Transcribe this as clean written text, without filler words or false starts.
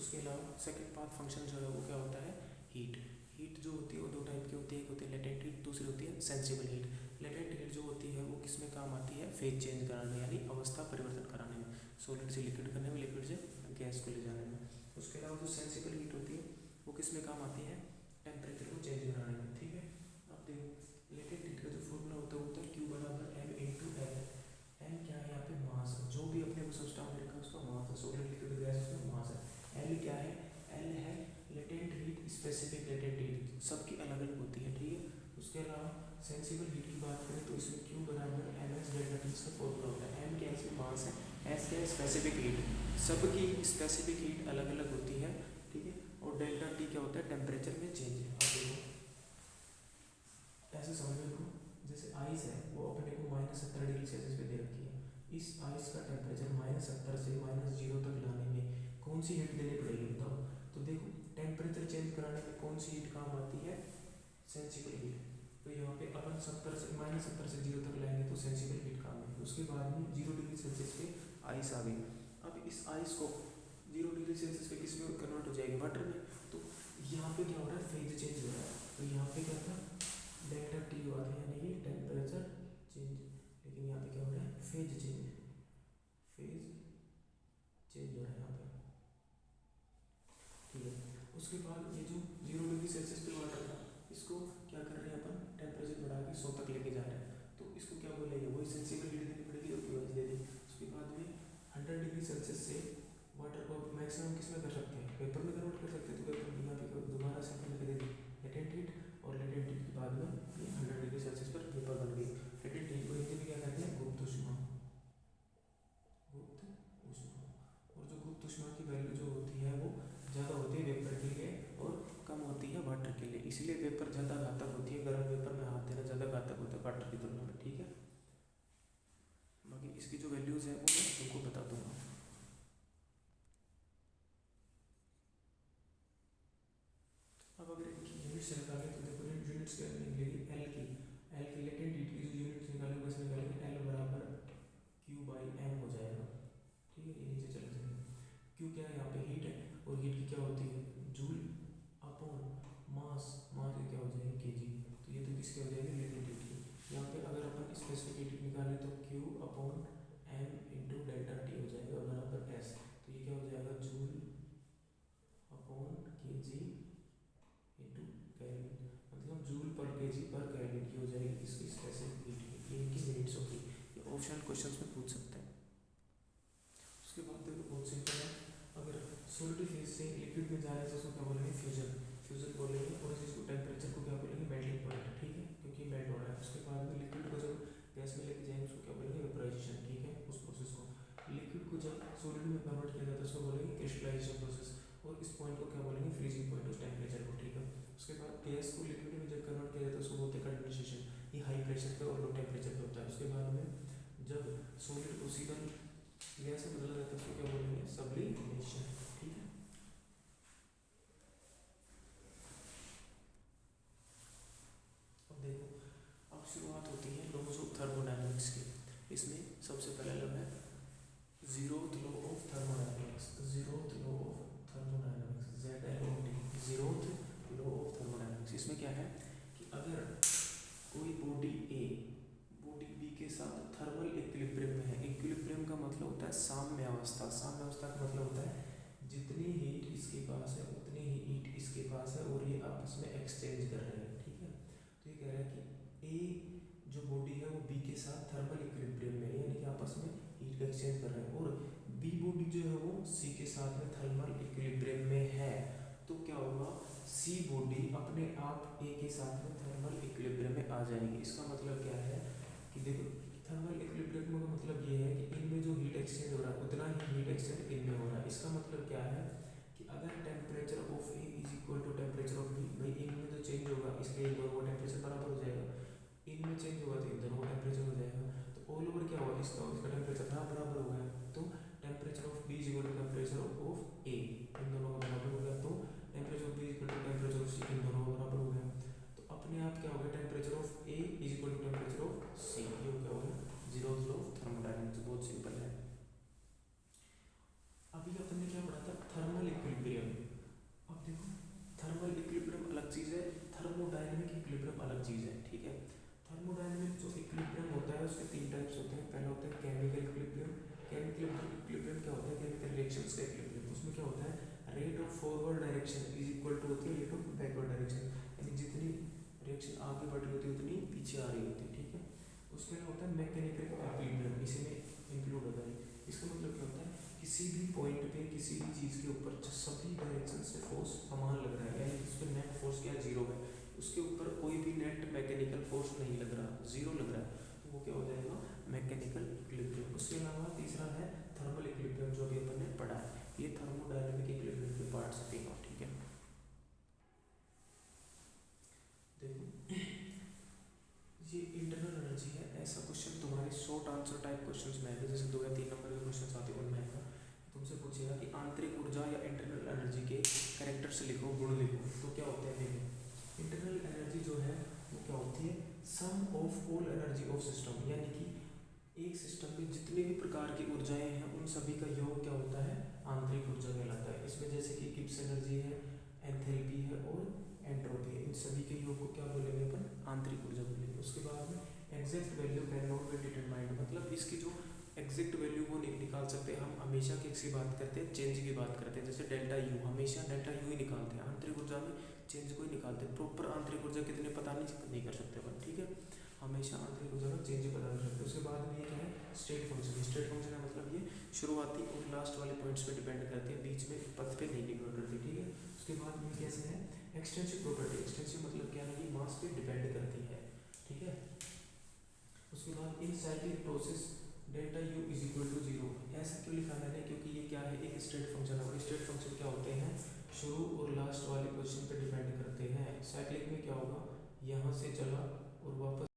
उसके अलावा second path function जो है वो क्या होता है, हीट। हीट जो होती है वो दो टाइप की होती है, एक होती है लेटेंट हीट, दूसरी होती है सेंसिबल हीट। लेटेंट हीट जो होती है वो किस में काम आती है, फेज चेंज कराने यानी अवस्था परिवर्तन कराने में, सॉलिड से लिक्विड करने में, लिक्विड से गैस को ले जाने में। उसके अलावा जो सेंसिबल हीट होती है वो किस में काम आती है, टेम्परेचर को चेंज कराने में, ठीक है। अब देखो लेटेंट हीट का जो फॉर्मूला होता है Q बराबर एम इंटू एल। एम क्या है यहाँ पे, मास, जो भी अपने को सब्सटेंस में रखा है उसका मास है, सॉलिड लिक्विड गैस उसका मास है। एल क्या है, एल है latent heat, specific latent heat, सबकी अलग अलग होती है, ठीक है। उसके अलावा सेंसिबल हीट की बात करें तो इसमें Q बराबर एम एस डेल्टा टी का फॉर्मूला होता है। एम क्या है, इसमें मास है, एस क्या है, स्पेसिफिक हीट, सबकी स्पेसिफिक हीट अलग अलग होती है, ठीक है। और डेल्टा टी क्या होता है, टेम्परेचर में चेंज है। अब देखो ऐसे समझ लो, जैसे आइस है वो अपने को -70 डिग्री सेल्सियस पे दे रखी है, इस आइस का टेम्परेचर -70 से -0 तक लाने में कौन सी हीट देनी पड़ेगी बताओ। तो देखो टेम्परेचर चेंज कराने में कौन सी हीट काम आती है, सेंसिबल हीट। तो यहाँ पे अपन -70 से 0 तक लाएंगे तो सेंसिबल हीट काम है। उसके बाद में 0 डिग्री सेल्सियस पे आइस आ गई। अब इस आइस को 0 डिग्री सेल्सियस पे किस में कन्वर्ट हो जाएगी, वाटर में। तो यहाँ पे क्या हो रहा है, फेज चेंज हो रहा है। तो यहाँ पे क्या था, डेल्टा टी हुआ था यानी कि टेम्परेचर चेंज, लेकिन यहाँ पे क्या हो रहा है, फेज चेंज, फेज चेंज हो रहा है यहाँ पे, ठीक है। उसके बाद ये जो 0 डिग्री सेल्सियस पे वाटर था इसको क्या कर रहे हैं अपन, टेम्परेचर बढ़ा के 100 तक लेके जा रहे हैं। तो इसको क्या बोलेंगे, वही सेंसिबल हीट देनी पड़ेगी और क्यूएच दे दी। उसके बाद में 100 डिग्री सेल्सियस से वाटर को मैक्सिमम किस में कर सकते हैं, पेपर में कन्वर्ट कर सकते हैं। तो पेपर यहाँ पे दोबारा से अपन दे दी लेटेंट हीट, और लेटेंट हीट के बाद में 100 डिग्री सेल्सियस पर पेपर बन गई। लेटेंट हीट को हिंदी में क्या कहते हैं, गुप्त ऊष्मा, गुप्त ऊष्मा। और जो गुप्त ऊष्मा की वैल्यू जो होती है वो ज़्यादा होती है वेपर के लिए और कम होती है वाटर के लिए, इसलिए वेपर ज़्यादा घातक होती है, गर्म वेपर में हाथ देना ज़्यादा घातक होता है वाटर की तुलना में, ठीक है। बाकी इसकी जो वैल्यूज़ है वो मैं तुमको बता दूंगा। अब अगर इनकी यूनिट्स निकालें तो देखो यूनिट्स क्या निकलेगी, एल की लेटेंट हीट की जो यूनिट्स निकालेंगे बस निकालेंगे एल बराबर Q/m हो जाएगा, ठीक है। ये नीचे चले जाएंगे। क्यू क्या है, यहाँ पे हीट है, और हीट की क्या होती है, जूल अपॉन मास, मास की क्या हो जाएगी, केजी। तो ये तो किसकी हो जाएगी, लेटेंट हीट की। यहाँ पे अगर अपन स्पेसिफिक हीट निकालें तो Q/m इंटू डेल्टा टी हो जाएगा बराबर एस। तो ये क्या हो जाएगा, joule upon KG into kelvin, मतलब जूल पर केजी पर केल्विन की हो जाएगी इसकी स्पेसिफिक हीट की, ये इनकी यूनिट्स होगी। ये ऑप्शनल क्वेश्चंस में पूछ सकते हैं। उसके बाद देखो बहुत सिंपल है, अगर सॉलिड फेज से लिक्विड में जा रहा है तो उसको क्या बोलेंगे, फ्यूजन, फ्यूजन बोलेंगे। और इसको टेम्परेचर को क्या बोलेंगे, मेल्टिंग पॉइंट, ठीक है, क्योंकि मेल्ट हो रहा है। उसके बाद में लिक्विड को जब गैस में लेके जाएंगे उसको क्या बोलेंगे, वेपराइजेशन, ठीक है। उस प्रोसेस को, लिक्विड को जब सॉलिड में कन्वर्ट किया जाता है उसको बोलेंगे क्रिस्टलाइजेशन प्रोसेस, और इस पॉइंट को क्या बोलेंगे, फ्रीजिंग पॉइंट, उस टेम्परेचर को, ठीक है। उसके बाद गैस को लिक्विड में जब कन्वर्ट किया जाता है उसको बोलते हैं कंडेंसेशन, ये हाई प्रेशर पे और लो टेम्परेचर पे होता है। उसके बाद में जब सॉलिड को सीधा गैस में बदला जाता है उसको क्या बोलेंगे, सब्लिमेशन, ठीक है। अब देखो अब शुरुआत होती है लॉज ऑफ थर्मोडायनेमिक्स की। इसमें सबसे पहला लॉ है zeroth law of thermodynamics, zeroth law of thermodynamics, ZLOT, zeroth law of thermodynamics. इसमें क्या है कि अगर कोई बॉडी ए बॉडी बी के साथ थर्मल इक्विलिब्रियम में है, इक्विलिब्रियम का मतलब होता है साम्य अवस्था, साम्य अवस्था का मतलब होता है जितनी हीट इसके पास है उतनी ही हीट इसके पास है और ये आपस में एक्सचेंज कर रहे हैं, ठीक है। तो ये कह रहा है कि ए जो बॉडी है वो बी के साथ थर्मल इक्विलिब्रियम में है, यानी कि आपस में हीट का एक्सचेंज कर रहे हैं, और बी बॉडी जो है वो सी के साथ में थर्मल इक्विलिब्रियम में है। तो क्या होगा, सी बॉडी अपने आप ए के साथ में थर्मल इक्विलिब्रियम में आ जाएगी। इसका मतलब क्या है कि देखो थर्मल इक्विलिब्रियम का मतलब ये है कि इनमें जो हीट एक्सचेंज हो रहा है उतना ही हीट एक्सचेंज इनमें हो रहा है। इसका मतलब क्या है कि अगर temperature of A is equal to temperature of B, भाई इनमें तो चेंज होगा इसलिए इन दोनों का टेम्परेचर बराबर हो जाएगा, इनमें चेंज होगा तो इन दोनों का टेम्परेचर हो जाएगा। तो ऑल ओवर क्या होगा, इसका टेम्परेचर बराबर हो गया। तो temperature of B is equal to temperature of A, इन दोनों का बराबर हो गया। तो temperature of B is equal to temperature of C, इन दोनों का बराबर हो गया। तो अपने आप क्या हो गया, temperature of A is equal to temperature of C, ये क्या हो गया, जीरोथ लॉ ऑफ थर्मोडायनेमिक्स। बहुत सिंपल है। अभी अपन ने क्या पढ़ा था, thermal equilibrium. Of forward direction is equal to होती है रेट ऑफ बैकवर्ड डायरेक्शन, यानी जितनी रिएक्शन आगे बढ़ रही होती है उतनी पीछे आ रही होती है, ठीक है। उसके लिए होता है मैकेनिकल इक्विलिब्रियम, इसी में इंक्लूड होता है। इसका मतलब क्या होता है, किसी भी पॉइंट पे किसी भी चीज़ के ऊपर सभी डायरेक्शन से फोर्स समान लग रहा है, यानी उस पर नेट फोर्स क्या जीरो है, उसके ऊपर कोई भी नेट मैकेनिकल फोर्स नहीं लग रहा, जीरो लग रहा है, तो वो क्या हो जाएगा, मैकेनिकल इक्विलिब्रियम। उसके अलावा तीसरा है थर्मल इक्विलिब्रियम, जो अभी अपन ने पढ़ा है, ये थर्मोडायनेमिक इक्विलिब्रियम के पार्ट्स तीनों, ठीक है। देखो ये इंटरनल एनर्जी है, ऐसा क्वेश्चन तुम्हारे शॉर्ट आंसर टाइप क्वेश्चंस में है, जैसे 2 या 3 नंबर के क्वेश्चन आते हैं उनमें आएगा, तुमसे पूछेगा कि आंतरिक ऊर्जा या इंटरनल एनर्जी के कैरेक्टर्स लिखो, गुण लिखो, तो क्या होते हैं देखो। इंटरनल एनर्जी जो है वो क्या होती है, sum of all energy of system, यानी कि एक सिस्टम में जितने भी प्रकार की ऊर्जाएं हैं उन सभी का योग क्या होता है, आंतरिक ऊर्जा कहलाता है। इसमें जैसे कि गिब्स एनर्जी है, एंथैल्पी है और एंट्रोपी है, इन सभी के योग को क्या बोलेंगे अपन, आंतरिक ऊर्जा बोलेंगे। उसके बाद में exact value can not be determined, मतलब इसकी जो एग्जैक्ट वैल्यू वो नहीं निकाल सकते हम, हमेशा किसकी बात करते हैं, चेंज की बात करते हैं, जैसे डेल्टा यू, हमेशा डेल्टा यू ही निकालते हैं, आंतरिक ऊर्जा में चेंज को ही निकालते हैं, प्रॉपर आंतरिक ऊर्जा कितने पता नहीं कर सकते अपन, ठीक है, हमेशा आंतरिक ऊर्जा का चेंज पता कर सकते हैं। उसके बाद में ये क्या है, स्टेट फंक्शन, स्टेट फंक्शन है मतलब ये शुरुआती और लास्ट वाले पॉइंट्स पे डिपेंड करते हैं, बीच में पथ पे नहीं डिपेंड करती, ठीक है। उसके बाद में कैसे है, एक्सटेंसिव प्रॉपर्टी, एक्सटेंसिव मतलब क्या है कि मास पे डिपेंड करती है, ठीक है। उसके बाद in cyclic process delta U is equal to zero, ऐसा क्यों लिखा मैंने, क्योंकि ये क्या है, एक स्टेट फंक्शन है, और स्टेट फंक्शन क्या होते हैं, शुरू और लास्ट वाले पोजीशन पे डिपेंड करते हैं। साइक्लिक में क्या होगा, यहाँ से चला और वापस